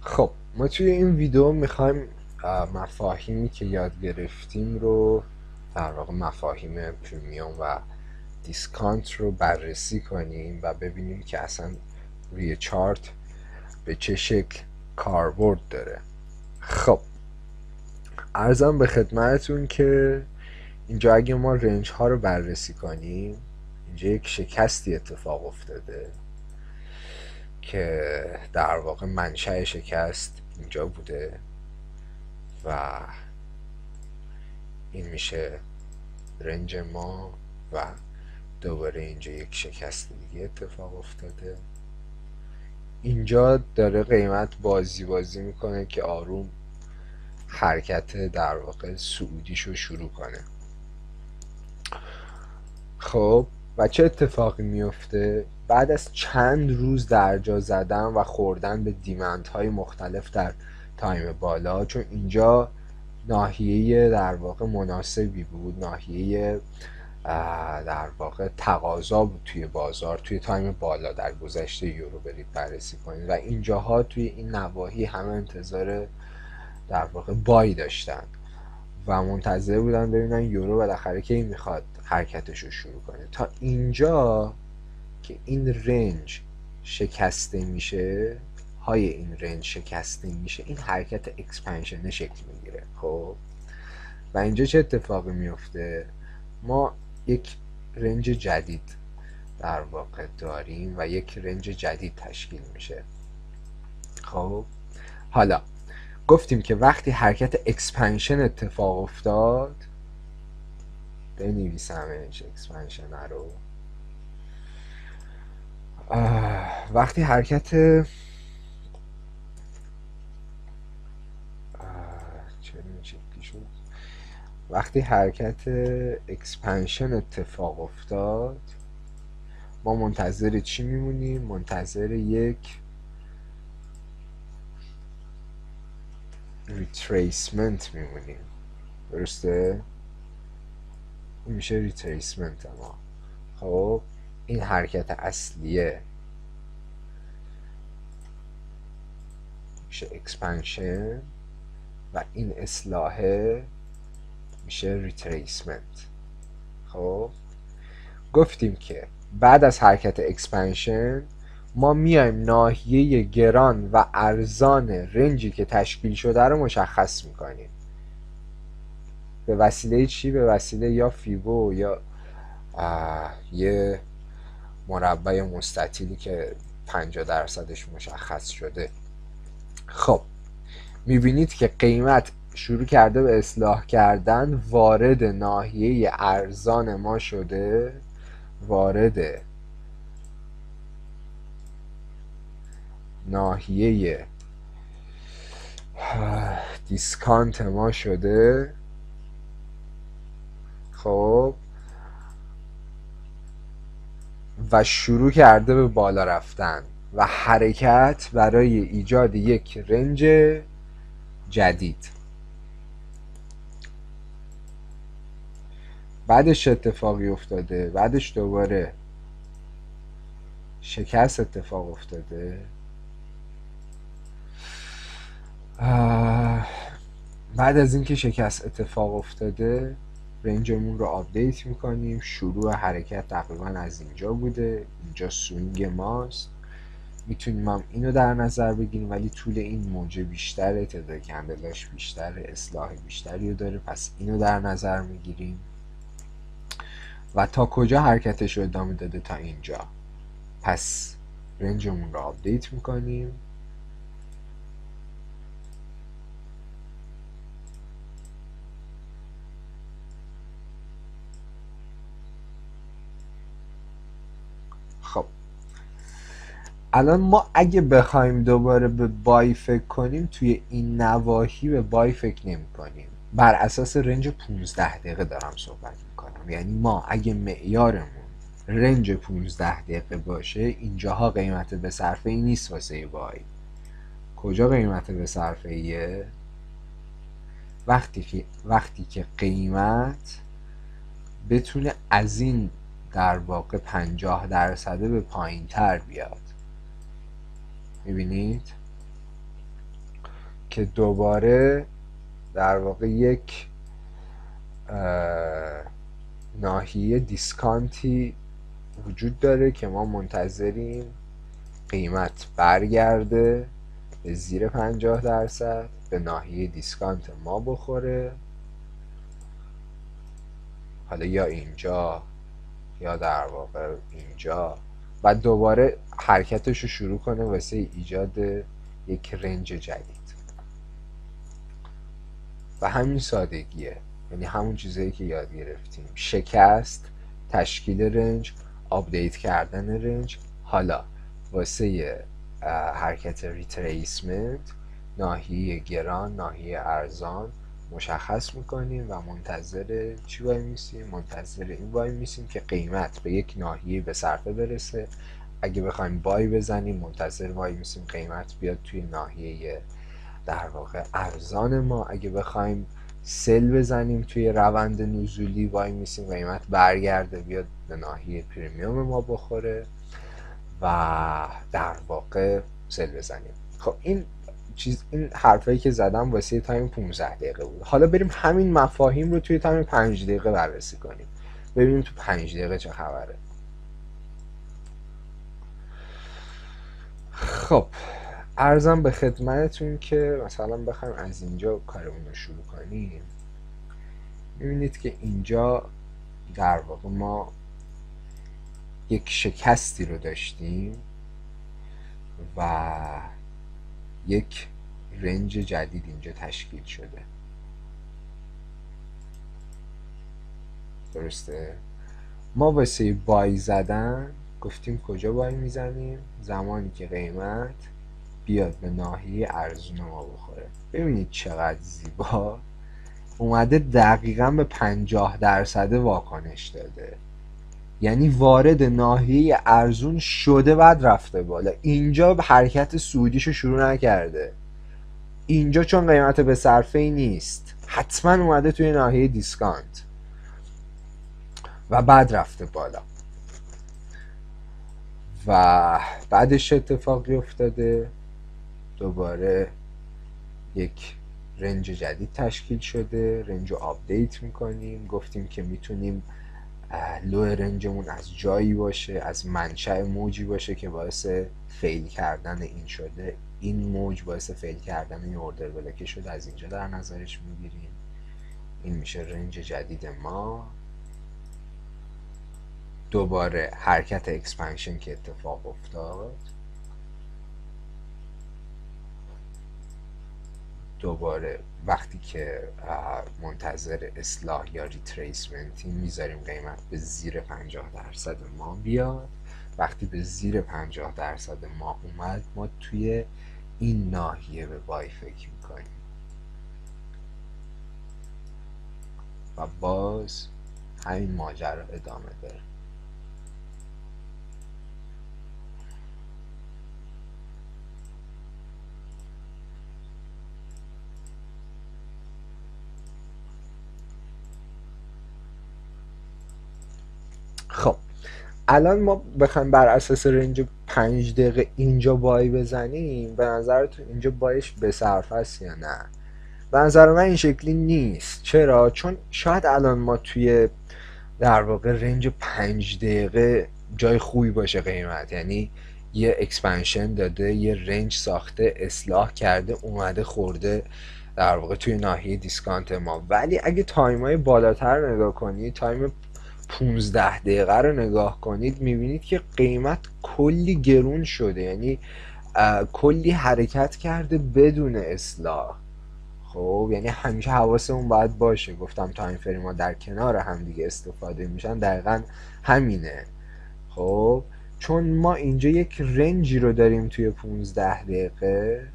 خب ما توی این ویدیو میخوایم مفاهیمی که یاد گرفتیم رو، در واقع مفاهیم پریمیوم و دیسکانت رو بررسی کنیم و ببینیم که اصلا روی چارت به چه شکل کاربرد داره. خب عرضم به خدمتتون که اینجا اگه ما رنج ها رو بررسی کنیم، اینجا یک شکستی اتفاق افتاده که در واقع منشأ شکست اینجا بوده و این میشه رنج ما و دوباره اینجا یک شکست دیگه اتفاق افتاده. اینجا داره قیمت بازی میکنه که آروم حرکت در واقع صعودیشو شروع کنه. خب و چه اتفاقی میفته؟ بعد از چند روز درجا زدن و خوردن به دیمندهای مختلف در تایم بالا، چون اینجا ناحیه در واقع مناسبی بود، ناحیه در واقع تقاضا بود توی بازار، توی تایم بالا در گذشته یورو برید بررسی کنید و اینجاها توی این نواحی همه انتظار در واقع بای داشتن و منتظر بودن ببینن یورو بالاخره کی میخواد حرکتش رو شروع کنه. تا اینجا که این رنج شکسته میشه، های این رنج شکسته میشه، این حرکت اکسپنشن شکل میگیره. خب و اینجا چه اتفاقی میفته؟ ما یک رنج جدید در واقع داریم و یک رنج جدید تشکیل میشه. خب حالا گفتیم که وقتی حرکت اکسپنشن اتفاق افتاد، بنویسمش اکسپنشن رو، وقتی حرکت وقتی حرکت اکسپنشن اتفاق افتاد، ما منتظر چی میمونیم؟ منتظر یک ریتریسمنت میمونیم. درسته؟ این میشه ریتریسمنت ما. خب این حرکت اصلیه میشه اکسپنشن و این اصلاحه میشه ریتریسمنت. خب گفتیم که بعد از حرکت اکسپنشن ما میایم ناحیه گران و ارزان رنجی که تشکیل شده رو مشخص میکنیم. به وسیله چی؟ به وسیله یا فیبو یا یه مربع مستطیلی که 50% مشخص شده. خب میبینید که قیمت شروع کرده به اصلاح کردن، وارد ناحیه ارزان ما شده، وارد ناحیه دیسکانت ما شده. خب و شروع کرده به بالا رفتن و حرکت برای ایجاد یک رنج جدید. بعدش اتفاقی افتاده؟ بعدش دوباره شکست اتفاق افتاده. بعد از اینکه شکست اتفاق افتاده رنجمون رو آپدیت میکنیم. شروع حرکت تقریبا از اینجا بوده، اینجا سوینگ ماست. میتونیم هم اینو در نظر بگیریم ولی طول این موجه بیشتره، تعداد کندلاش بیشتره، اصلاح بیشتری رو داره، پس اینو در نظر میگیریم. و تا کجا حرکتش رو ادامه داده؟ تا اینجا. پس رنجمون رو آپدیت میکنیم. خب الان ما اگه بخوایم دوباره به بای فکر کنیم، توی این نواحی به بای فکر نمی کنیم. بر اساس رنج 15 دقیقه دارم صحبت میکنم. یعنی ما اگه معیارمون رنج 15 دقیقه باشه، اینجاها قیمت به صرفه ای نیست واسه بای. کجا قیمت به صرفه ایه؟ وقتی که قیمت بتونه از این در واقع 50% به پایین تر بیاد. میبینید؟ که دوباره در واقع یک ناحیه دیسکانتی وجود داره که ما منتظریم قیمت برگرده به زیر 50%، به ناحیه دیسکانت ما بخوره، حالا یا اینجا یا در واقع اینجا، و دوباره حرکتش رو شروع کنه واسه ایجاد یک رنج جدید. و همین سادگیه، یعنی همون چیزایی که یاد گرفتیم: شکست، تشکیل رنج، آپدیت کردن رنج. حالا واسه حرکت ریتریسمنت ناحیه گران، ناحیه ارزان مشخص میکنیم و منتظر چی وای میسیم؟ منتظر این وای میسیم که قیمت به یک ناحیه به صرفه برسه. اگه بخوایم بای بزنیم منتظر وای میسیم قیمت بیاد توی ناحیه در واقع ارزان ما. اگه بخوایم سل بزنیم توی روند نزولی وای میسیم قیمت برگرده بیاد به ناحیه پریمیوم ما بخوره و در واقع سل بزنیم. خب این حرفایی که زدم واسه تایم 15 دقیقه بود. حالا بریم همین مفاهیم رو توی تایم 5 دقیقه بررسی کنیم، ببینیم تو 5 دقیقه چه خبره. خب عرضم به خدمتتون که مثلا بخوایم از اینجا کارمون رو شروع کنیم، میبینید که اینجا در واقع ما یک شکستی رو داشتیم و یک رنج جدید اینجا تشکیل شده. درسته؟ ما واسه بای زدن گفتیم کجا بای میزنیم؟ زمانی که قیمت بیاد به ناحیه ارزون ما بخوره. ببینید چقدر زیبا اومده، دقیقا به 50% واکنش داده، یعنی وارد ناحیه ارزون شده بعد رفته بالا. اینجا حرکت سودیشو شروع نکرده، اینجا چون قیمت به صرفه ای نیست حتما اومده توی ناحیه دیسکانت و بعد رفته بالا و بعدش اتفاقی افتاده، دوباره یک رنج جدید تشکیل شده. رنج رو آپدیت میکنیم، گفتیم که میتونیم لو رنجمون از جایی باشه، از منشأ موجی باشه که باعث فیل کردن این شده، این موج باعث فیل کردن این اوردر بلاکه شده، از اینجا در نظرش میگیریم. این میشه رنج جدید ما. دوباره حرکت اکسپنشن که اتفاق افتاد، دوباره وقتی که منتظر اصلاح یا ریتریسمنتی میذاریم قیمت به زیر 50% ما بیاد. وقتی به زیر 50% ما اومد، ما توی این ناحیه به بای فکر میکنیم و باز همین ماجرا ادامه داره. خب الان ما بخوایم بر اساس رنج 5 دقیقه اینجا بای بزنیم، به نظرتون اینجا بایش به صرفه است یا نه؟ به نظر من این شکلی نیست. چرا؟ چون شاید الان ما توی در واقع رنج 5 دقیقه جای خوبی باشه قیمت، یعنی یه اکسپنشن داده، یه رنج ساخته، اصلاح کرده، اومده خورده در واقع توی ناحیه دیسکانت ما. ولی اگه تایمای بالاتر نگاه کنید، تایم 15 دقیقه رو نگاه کنید، میبینید که قیمت کلی گرون شده، یعنی کلی حرکت کرده بدون اصلاح. خب یعنی همیشه حواسمون باید باشه، گفتم تایم فریم ها در کنار هم دیگه استفاده میشن، دقیقا همینه. خب چون ما اینجا یک رنجی رو داریم توی 15 دقیقه،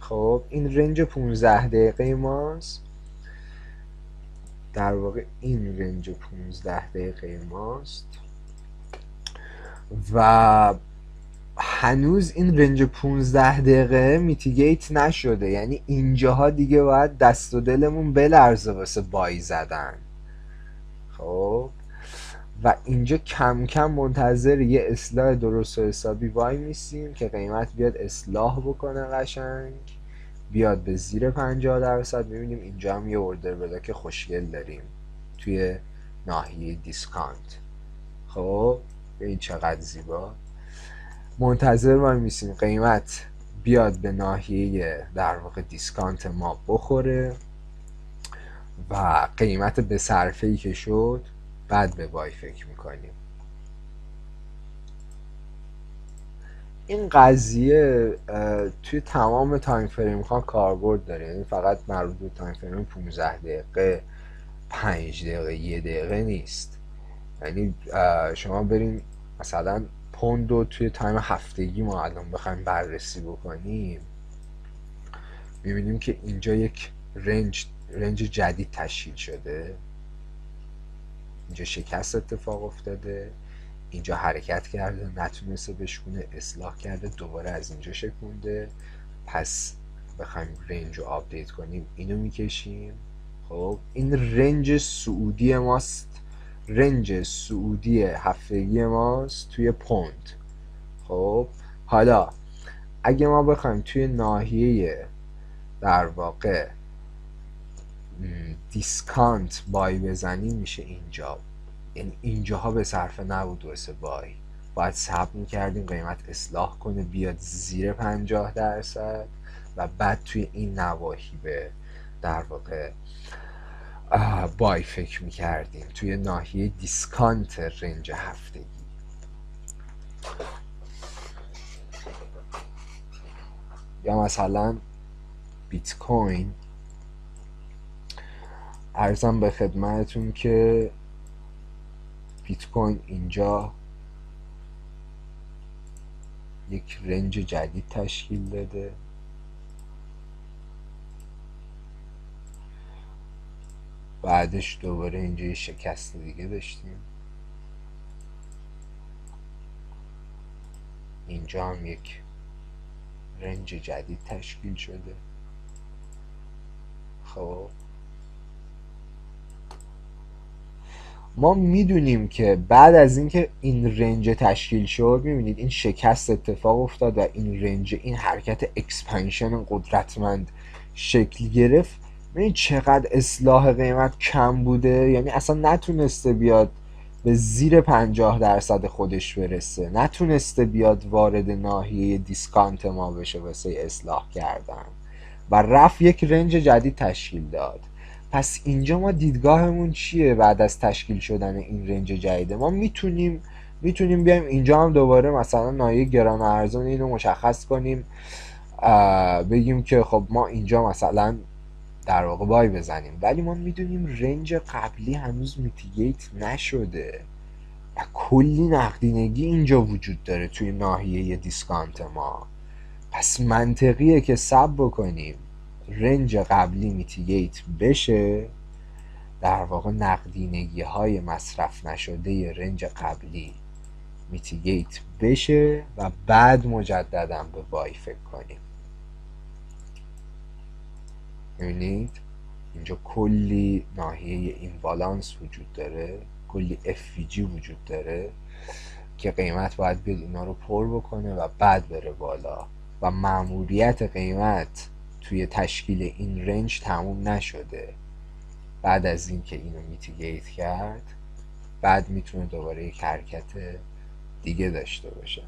خب این رنج 15 دقیقه ماست، در واقع این رنج 15 دقیقه ماست و هنوز این رنج 15 دقیقه میتیگیت نشده، یعنی اینجاها دیگه باید دست و دلمون بلرزه واسه بای زدن. خب و اینجا کم کم منتظر یه اصلاح درست و حسابی وای میسیم که قیمت بیاد اصلاح بکنه، قشنگ بیاد به زیر 50%. میبینیم اینجا هم یه اوردر بلاک خوشگل داریم توی ناحیه دیسکانت. خب ببین چقدر زیبا. منتظر وای میسیم قیمت بیاد به ناحیه در واقع دیسکانت ما بخوره و قیمت به صرفه‌ای که شد بعد به بای فکر میکنیم. این قضیه توی تمام تایم فریم ها کاربرد داره، یعنی فقط مربوط به تایم فریم 15 دقیقه 5 دقیقه 1 دقیقه نیست. یعنی شما بریم مثلا پوند رو توی تایم هفتگی ما الان بخوایم بررسی بکنیم، میبینیم که اینجا یک رنج جدید تشکیل شده. اینجا شکست اتفاق افتاده، اینجا حرکت کرده نتونسته بشکونه، اصلاح کرده، دوباره از اینجا شکونده. پس بخوایم رنج رو آپدیت کنیم اینو میکشیم. خب این رنج سعودی ماست، رنج سعودی هفتگی ماست توی پوند. خب حالا اگه ما بخوایم توی ناحیه در واقع دیسکانت بای بزنیم میشه اینجا، یعنی اینجاها به صرفه نبود واسه بای، باید صبر میکردیم قیمت اصلاح کنه بیاد زیر 50% و بعد توی این نواحی به در واقع بای فکر میکردیم توی ناحیه دیسکانت رنج هفتگی. یا مثلا بیت کوین، عرضم به خدمتتون که بیت کوین اینجا یک رنج جدید تشکیل داده، بعدش دوباره اینجا یه شکست دیگه داشتیم، اینجا هم یک رنج جدید تشکیل شده. خب ما میدونیم که بعد از اینکه این رنج تشکیل شد، میبینید این شکست اتفاق افتاد و این رنج، این حرکت اکسپنشن قدرتمند شکل گرفت. ببین چقدر اصلاح قیمت کم بوده، یعنی اصلا نتونسته بیاد به زیر 50% خودش برسه، نتونسته بیاد وارد ناحیه دیسکانت ما بشه واسه اصلاح کردن و رفت یک رنج جدید تشکیل داد. پس اینجا ما دیدگاهمون چیه بعد از تشکیل شدن این رنج جدیده؟ ما میتونیم بیایم اینجا هم دوباره مثلا ناحیه گران ارزان اینو مشخص کنیم، بگیم که خب ما اینجا مثلا در واقع بای بزنیم، ولی ما میدونیم رنج قبلی هنوز میتیگیت نشده و کلی نقدینگی اینجا وجود داره توی ناحیه دیسکانت ما. پس منطقیه که صبر بکنیم رنج قبلی میتیگیت بشه، در واقع نقدینگی های مصرف نشده رنج قبلی میتیگیت بشه و بعد مجددا به بای فکر کنیم. میبینید اینجا کلی ناحیه اینوالانس وجود داره، کلی FVG وجود داره که قیمت باید بیاد اینا رو پر بکنه و بعد بره بالا و ماموریت قیمت توی تشکیل این رنج تموم نشده. بعد از اینکه اینو میتیگیت کرد بعد میتونه دوباره یک حرکت دیگه داشته باشه.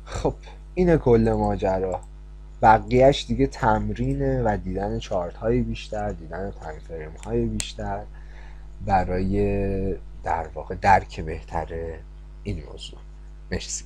خب اینه کل ماجرا، بقیهش دیگه تمرینه و دیدن چارت های بیشتر، دیدن تایم فریم های بیشتر برای در واقع درک بهتر این موضوع. مرسی.